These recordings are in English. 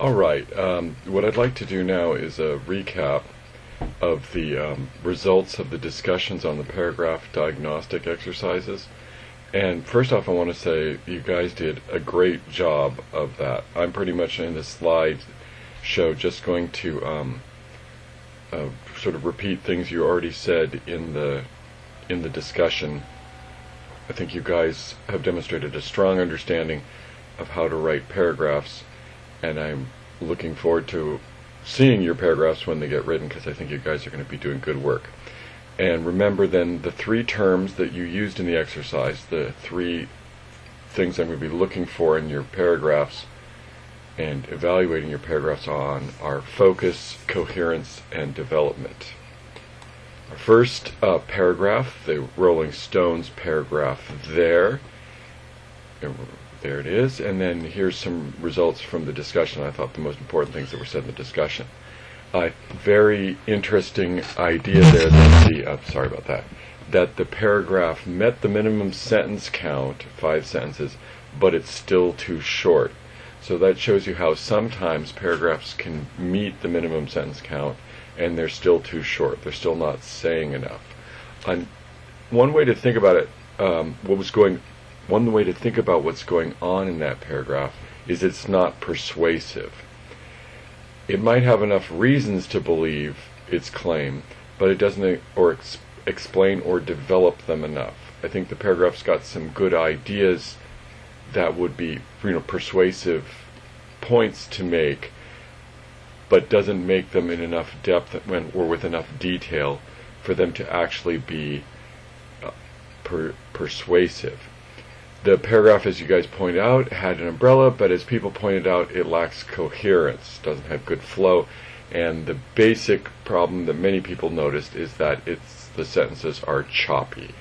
All right. What I'd like to do now is a recap of the results of the discussions on the paragraph diagnostic exercises. And first off, I want to say you guys did a great job of that. I'm pretty much in the slide show just going to sort of repeat things you already said in the discussion. I think you guys have demonstrated a strong understanding of how to write paragraphs, and I'm looking forward to seeing your paragraphs when they get written, because I think you guys are going to be doing good work. And remember then the three terms that you used in the exercise, the three things I'm going to be looking for in your paragraphs and evaluating your paragraphs on are focus, coherence, and development. Our first paragraph, the Rolling Stones paragraph there it is, and then here's some results from the discussion. I thought the most important things that were said in the discussion. Very interesting idea there that the paragraph met the minimum sentence count, 5 sentences, but it's still too short. So that shows you how sometimes paragraphs can meet the minimum sentence count and they're still too short. They're still not saying enough. And one way to think about it, one way to think about what's going on in that paragraph is it's not persuasive. It might have enough reasons to believe its claim, but it doesn't explain or develop them enough. I think the paragraph's got some good ideas that would be, persuasive points to make, but doesn't make them in enough depth or with enough detail for them to actually be persuasive. The paragraph, as you guys pointed out, had an umbrella, but as people pointed out, it lacks coherence, doesn't have good flow, and the basic problem that many people noticed is that the sentences are choppy.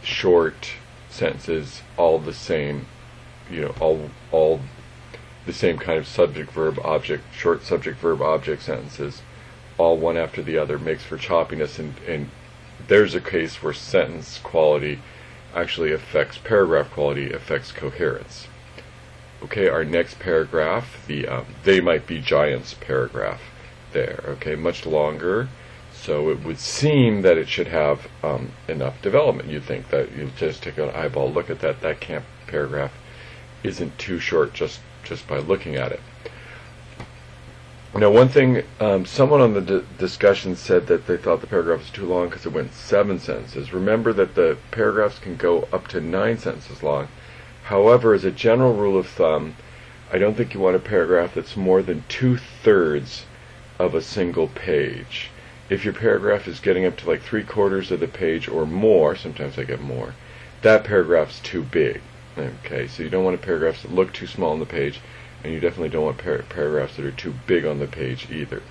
Short sentences, all the same, all the same kind of subject-verb-object, short subject-verb-object sentences, all one after the other, makes for choppiness, and there's a case where sentence quality actually affects paragraph quality, affects coherence. Okay, our next paragraph, the they might be giants paragraph there, okay, much longer, so it would seem that it should have enough development. You think that you just take an eyeball look at that paragraph isn't too short just by looking at it. Now, one thing, someone on the discussion said that they thought the paragraph was too long because it went 7 sentences. Remember that the paragraphs can go up to 9 sentences long. However, as a general rule of thumb, I don't think you want a paragraph that's more than 2/3 of a single page. If your paragraph is getting up to like 3/4 of the page or more, sometimes I get more, that paragraph's too big. Okay, so you don't want paragraphs that look too small on the page, and you definitely don't want paragraphs that are too big on the page either.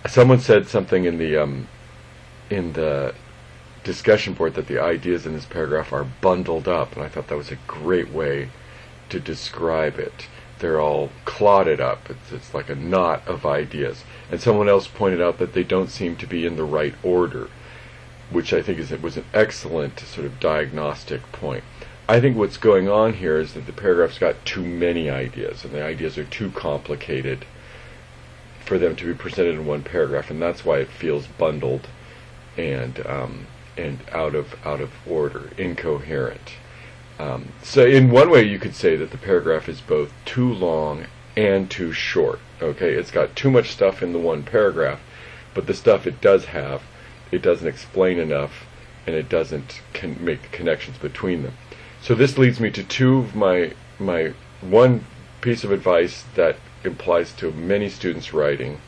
Someone said something in the discussion board that the ideas in this paragraph are bundled up, and I thought that was a great way to describe it. They're all clotted up. It's like a knot of ideas. And someone else pointed out that they don't seem to be in the right order, which I think was an excellent sort of diagnostic point. I think what's going on here is that the paragraph's got too many ideas, and the ideas are too complicated for them to be presented in one paragraph, and that's why it feels bundled and out of order, incoherent. So in one way you could say that the paragraph is both too long and too short. Okay, it's got too much stuff in the one paragraph, but the stuff it does have, it doesn't explain enough, and it doesn't make the connections between them. So this leads me to two of my one piece of advice that applies to many students writing,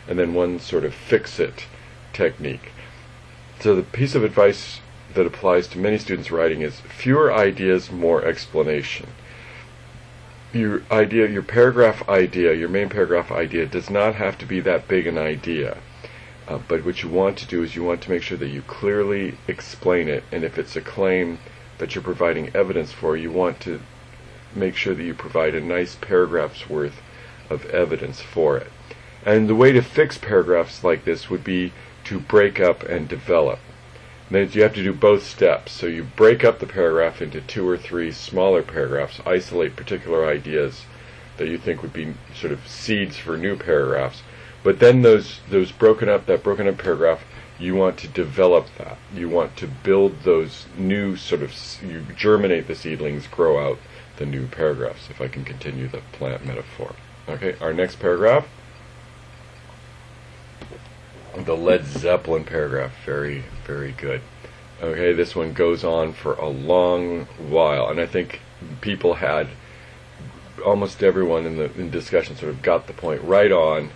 and then one sort of fix-it technique. So the piece of advice that applies to many students writing is fewer ideas, more explanation. Your paragraph idea, your main paragraph idea does not have to be that big an idea. But what you want to do is you want to make sure that you clearly explain it, and if it's a claim that you're providing evidence for, you want to make sure that you provide a nice paragraph's worth of evidence for it. And the way to fix paragraphs like this would be to break up and develop. And then you have to do both steps. So you break up the paragraph into 2 or 3 smaller paragraphs, isolate particular ideas that you think would be sort of seeds for new paragraphs. But then that broken up paragraph, you want to develop that. You want to build those new you germinate the seedlings, grow out the new paragraphs, if I can continue the plant metaphor. Okay, our next paragraph, the Led Zeppelin paragraph, very, very good. Okay, this one goes on for a long while, and I think people had, almost everyone in discussion sort of got the point right on.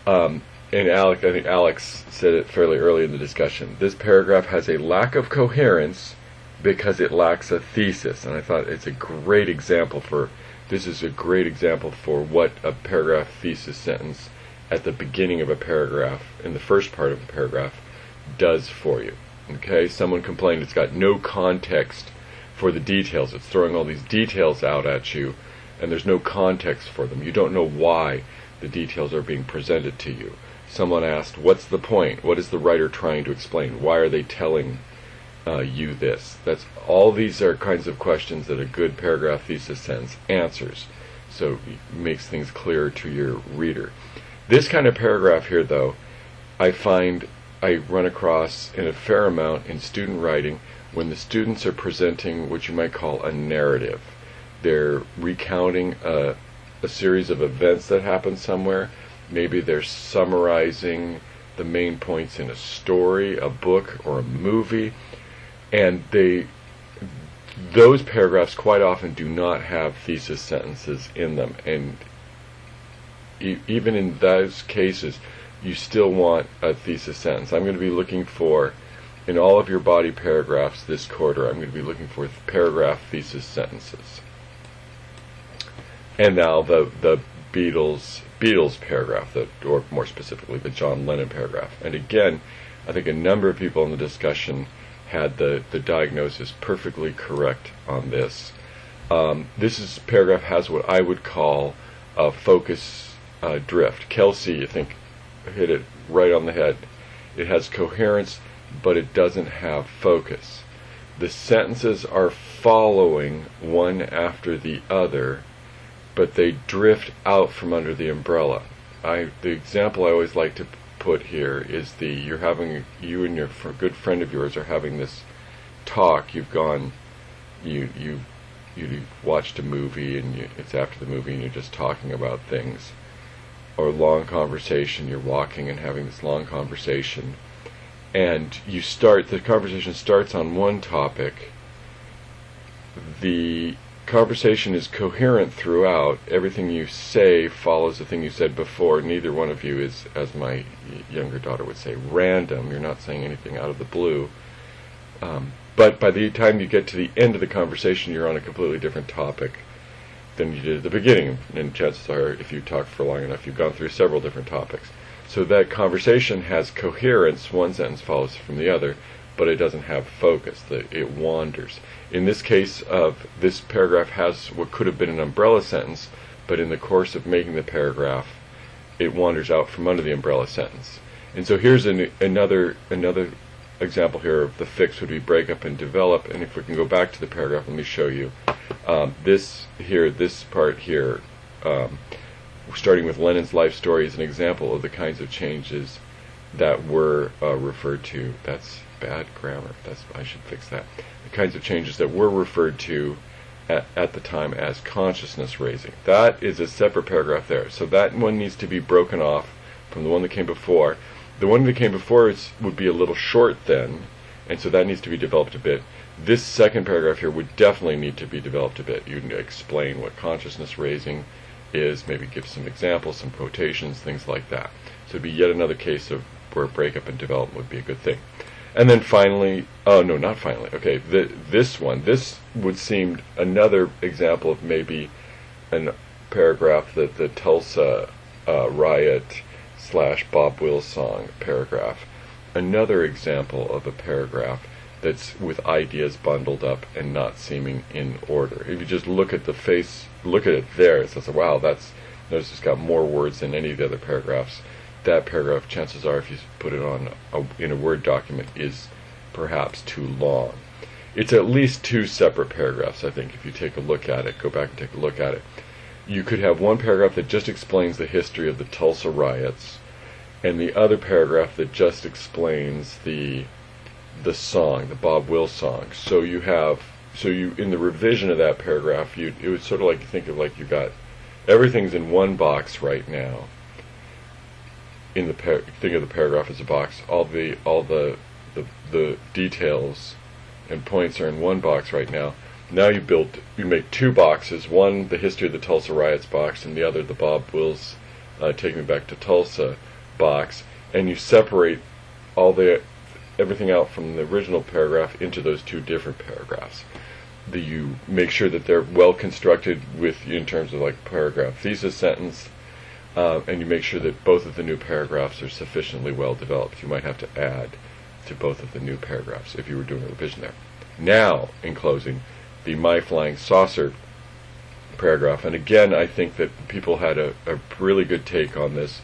And I think Alex said it fairly early in the discussion. This paragraph has a lack of coherence because it lacks a thesis, and I thought it's a great example for what a paragraph thesis sentence at the beginning of a paragraph, in the first part of a paragraph, does for you. Okay, someone complained it's got no context for the details. It's throwing all these details out at you, and there's no context for them. You don't know why the details are being presented to you. Someone asked, what's the point? What is the writer trying to explain? Why are they telling you this? All these are kinds of questions that a good paragraph thesis sentence answers. So it makes things clearer to your reader. This kind of paragraph here, though, I find I run across in a fair amount in student writing when the students are presenting what you might call a narrative. They're recounting a series of events that happen somewhere. Maybe they're summarizing the main points in a story, a book, or a movie, and those paragraphs quite often do not have thesis sentences in them, and even in those cases you still want a thesis sentence. I'm going to be looking for, in all of your body paragraphs this quarter, I'm going to be looking for paragraph thesis sentences. And now the Beatles paragraph, or more specifically the John Lennon paragraph. And again, I think a number of people in the discussion had the diagnosis perfectly correct on this. This paragraph has what I would call a focus drift. Kelsey, I think, hit it right on the head. It has coherence, but it doesn't have focus. The sentences are following one after the other, but they drift out from under the umbrella. The example I always like to put here is you and your good friend of yours are having this talk. You've watched a movie, and it's after the movie, and you're just talking about things. Or a long conversation, you're walking and having this long conversation, and the conversation starts on one topic. The conversation is coherent throughout. Everything you say follows the thing you said before. Neither one of you is, as my younger daughter would say, random. You're not saying anything out of the blue. But by the time you get to the end of the conversation, you're on a completely different topic than you did at the beginning. And chances are, if you talk for long enough, you've gone through several different topics. So that conversation has coherence. One sentence follows from the other, but it doesn't have focus. It wanders. In this case, this paragraph has what could have been an umbrella sentence, but in the course of making the paragraph, it wanders out from under the umbrella sentence. And so here's another example here of the fix would be break up and develop. And if we can go back to the paragraph, let me show you. This part here, starting with Lennon's life story, is an example of the kinds of changes that were referred to. That's bad grammar. I should fix that. The kinds of changes that were referred to at the time as consciousness raising. That is a separate paragraph there. So that one needs to be broken off from the one that came before. The one that came before would be a little short then, and so that needs to be developed a bit. This second paragraph here would definitely need to be developed a bit. You need to explain what consciousness raising is, maybe give some examples, some quotations, things like that. So it'd be yet another case of where breakup and development would be a good thing. And then finally, not finally, okay, this would seem another example of maybe a paragraph that the Tulsa riot / Bob Wills song paragraph. Another example of a paragraph that's with ideas bundled up and not seeming in order. If you just look at it there, it says, wow, notice it's got more words than any of the other paragraphs. That paragraph, chances are, if you put it in a Word document, is perhaps too long. It's at least two separate paragraphs, I think, if you take a look at it, go back and take a look at it. you could have one paragraph that just explains the history of the Tulsa riots, and the other paragraph that just explains the song, the Bob Wills song. So you in the revision of that paragraph, it was sort of like, you think of like you got everything's in one box right now. In the think of the paragraph as a box. All the details and points are in one box right now. Now you make two boxes. One, the history of the Tulsa riots box, and the other, the Bob Wills Take Me Back to Tulsa box. And you separate everything out from the original paragraph into those two different paragraphs. You make sure that they're well constructed in terms of like paragraph, thesis, sentence, and you make sure that both of the new paragraphs are sufficiently well developed. You might have to add to both of the new paragraphs if you were doing a revision there. Now, in closing, the My Flying Saucer paragraph, and again, I think that people had a really good take on this.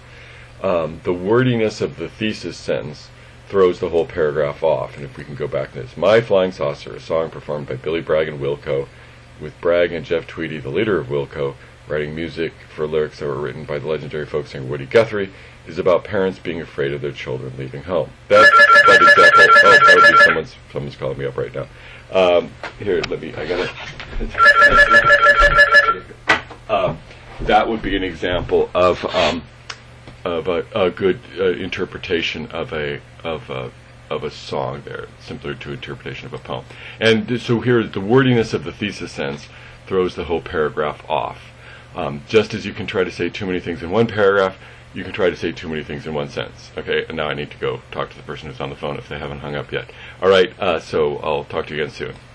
The wordiness of the thesis sentence throws the whole paragraph off. And if we can go back to this, My Flying Saucer, a song performed by Billy Bragg and Wilco, with Bragg and Jeff Tweedy, the leader of Wilco, writing music for lyrics that were written by the legendary folk singer Woody Guthrie, is about parents being afraid of their children leaving home. That's that example. Oh, that would be someone's calling me up right now. Here, I got it. That would be an example of a good interpretation of a song there, similar to interpretation of a poem. And so here, the wordiness of the thesis sentence throws the whole paragraph off. Just as you can try to say too many things in one paragraph, you can try to say too many things in one sentence. Okay, and now I need to go talk to the person who's on the phone if they haven't hung up yet. All right, so I'll talk to you again soon.